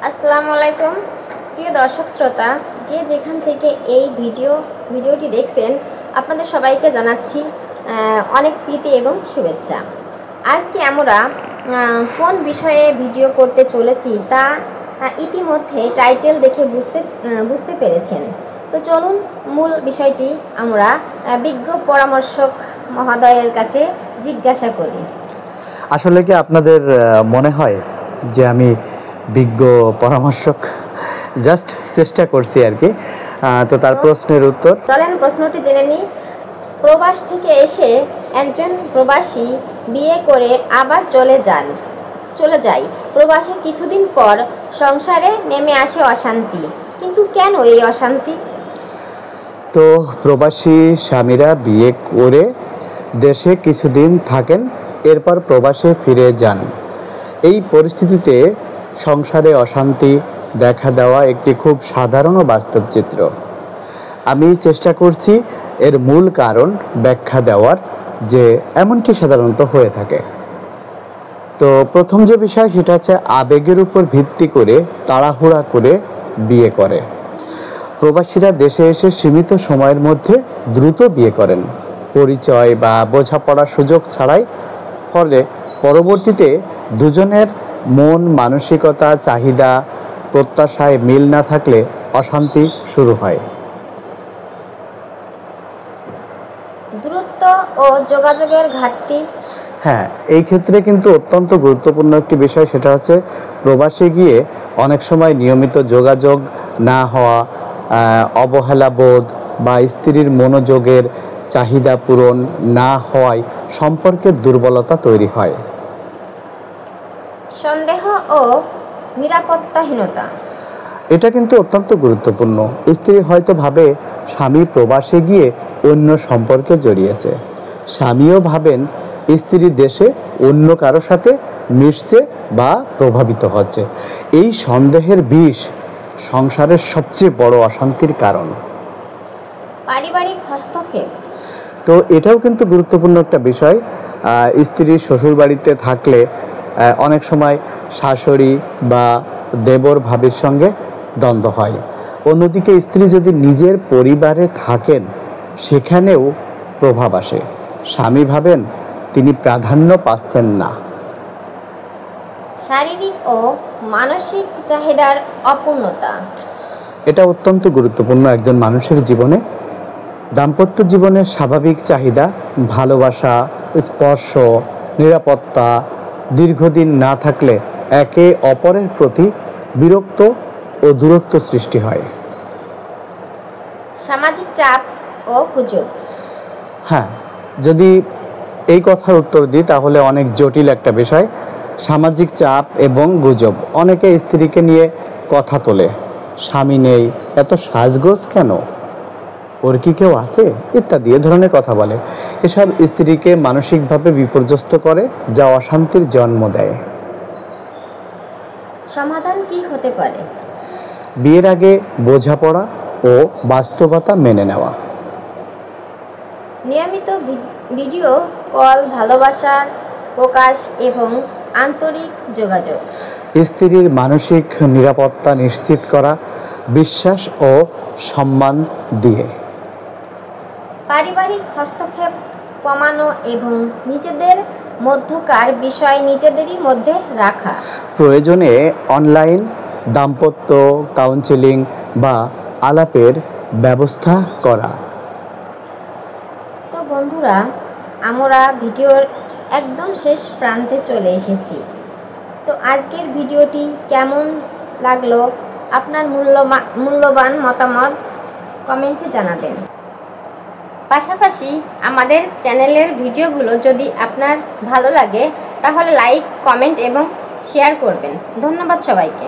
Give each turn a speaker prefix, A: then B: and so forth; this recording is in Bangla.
A: আসসালামু আলাইকুম প্রিয় দর্শক শ্রোতা, যে যেখান থেকে এই ভিডিওটি দেখছেন আপনাদের সবাইকে জানাচ্ছি অনেক প্রীতি এবং শুভেচ্ছা। আজকে আমরা কোন বিষয়ে ভিডিও করতে চলেছি তা ইতিমধ্যে টাইটেল দেখে বুঝতে পেরেছেন। তো চলুন মূল বিষয়টি আমরা বিজ্ঞ পরামর্শক মহোদয়ের কাছে জিজ্ঞাসা করি।
B: আসলে কি আপনাদের মনে হয় যে আমি বিজ্ঞ পরামর্শক? জাস্ট চেষ্টা করছি আর কি। তো তার প্রশ্নের উত্তর
A: চলেন প্রশ্নটি জেনে নিই। প্রবাস থেকে এসে একজন প্রবাসী বিয়ে করে আবার চলে যায়। প্রবাসে কিছুদিন পর সংসারে নেমে আসে অশান্তি, কিন্তু কেন এই অশান্তি?
B: তো প্রবাসী স্বামীরা বিয়ে করে দেশে কিছুদিন থাকেন, এরপর প্রবাসে ফিরে যান। এই পরিস্থিতিতে সংসারে অশান্তি দেখা দেওয়া একটি খুব সাধারণ ও বাস্তব চিত্র। আমি চেষ্টা করছি এর মূল কারণ ব্যাখ্যা দেওয়ার, যে এমনটি সাধারণত হয়ে থাকে। তো প্রথম যে বিষয় সেটা হচ্ছে আবেগের উপর ভিত্তি করে তাড়াহুড়া করে বিয়ে করে। প্রবাসীরা দেশে এসে সীমিত সময়ের মধ্যে দ্রুত বিয়ে করেন, পরিচয় বা বোঝাপড়ার সুযোগ ছাড়াই। ফলে পরবর্তীতে দুজনের মন মানসিকতা, চাহিদা, প্রত্যাশায় মিল না থাকলে অশান্তি শুরু হয়।
A: দূরত্ব ও যোগাযোগের ঘাটতি।
B: হ্যাঁ, এই ক্ষেত্রে কিন্তু অত্যন্ত গুরুত্বপূর্ণ একটি বিষয়, সেটা হচ্ছে প্রবাসে গিয়ে অনেক সময় নিয়মিত যোগাযোগ না হওয়া, অবহেলা বোধ বা স্ত্রীর মনোযোগের চাহিদা পূরণ না হওয়ায় সম্পর্কের দুর্বলতা তৈরি হয়।
A: সন্দেহ ও নিরাপত্তাহীনতা।
B: এটা কিন্তু অত্যন্ত গুরুত্বপূর্ণ। স্ত্রী হয়তো ভাবে স্বামী প্রবাসে গিয়ে অন্য সম্পর্কে জড়িয়েছে, স্বামীও ভাবেন স্ত্রী দেশে অন্য কারো সাথে মিশছে বা প্রভাবিত হচ্ছে। এই সন্দেহের বিষ সংসারের সবচেয়ে বড় অশান্তির কারণ।
A: পারিবারিক হস্তক্ষেপ।
B: তো এটাও কিন্তু গুরুত্বপূর্ণ একটা বিষয়। স্ত্রী শ্বশুর বাড়িতে থাকলে অনেক সময় শাশুড়ি বা দেবর ভাবির সঙ্গে দ্বন্দ্ব হয়। অন্যদিকে স্ত্রী যদি নিজের পরিবারে থাকেন, সেখানেও প্রভাব আসে। স্বামী ভাবেন তিনি প্রাধান্য পাচ্ছেন না।
A: শারীরিক ও মানসিক চাহিদার অপূর্ণতা।
B: এটা অত্যন্ত গুরুত্বপূর্ণ একজন মানুষের জীবনে। দাম্পত্য জীবনের স্বাভাবিক চাহিদা, ভালোবাসা, স্পর্শ, নিরাপত্তা দীর্ঘদিন না থাকলে একে অপরের প্রতি বিরক্ত ও দূরত্ব সৃষ্টি হয়।
A: সামাজিক চাপ ও গুজব।
B: হ্যাঁ, যদি এই কথার উত্তর দিই তাহলে অনেক জটিল একটা বিষয়। সামাজিক চাপ এবং গুজব। অনেকে স্ত্রীকে নিয়ে কথা তোলে, স্বামী নেই, এত সাজগোজ কেন, ওর কি কেউ আছে, ইত্যাদি এ ধরনের কথা বলে। এসব স্ত্রীকে মানসিকভাবে বিপর্যস্ত করে, যা অশান্তির জন্ম দেয়।
A: সমাধান কি হতে পারে?
B: বিয়ের আগে বোঝাপড়া ও বাস্তবতা মেনে নেওয়া।
A: নিয়মিত ভিডিও কল, ভালোবাসার প্রকাশ এবং আন্তরিক যোগাযোগ।
B: স্ত্রীর মানসিক নিরাপত্তা নিশ্চিত করা, বিশ্বাস ও সম্মান দিয়ে।
A: পারিবারিক হস্তক্ষেপ কমানো এবং নিজেদের মধ্যকার বিষয় নিজেদেরই মধ্যে রাখা।
B: প্রয়োজনে অনলাইন দাম্পত্য কাউন্সেলিং বা আলাপের ব্যবস্থা করা।
A: তো বন্ধুরা, আমরা ভিডিওর একদম শেষ প্রান্তে চলে এসেছি। তো আজকের ভিডিওটি কেমন লাগলো আপনার মূল্যবান মতামত কমেন্টে জানাবেন। পাশাপাশি আমাদের চ্যানেলের ভিডিওগুলো যদি আপনার ভালো লাগে তাহলে লাইক, কমেন্ট এবং শেয়ার করবেন। ধন্যবাদ সবাইকে।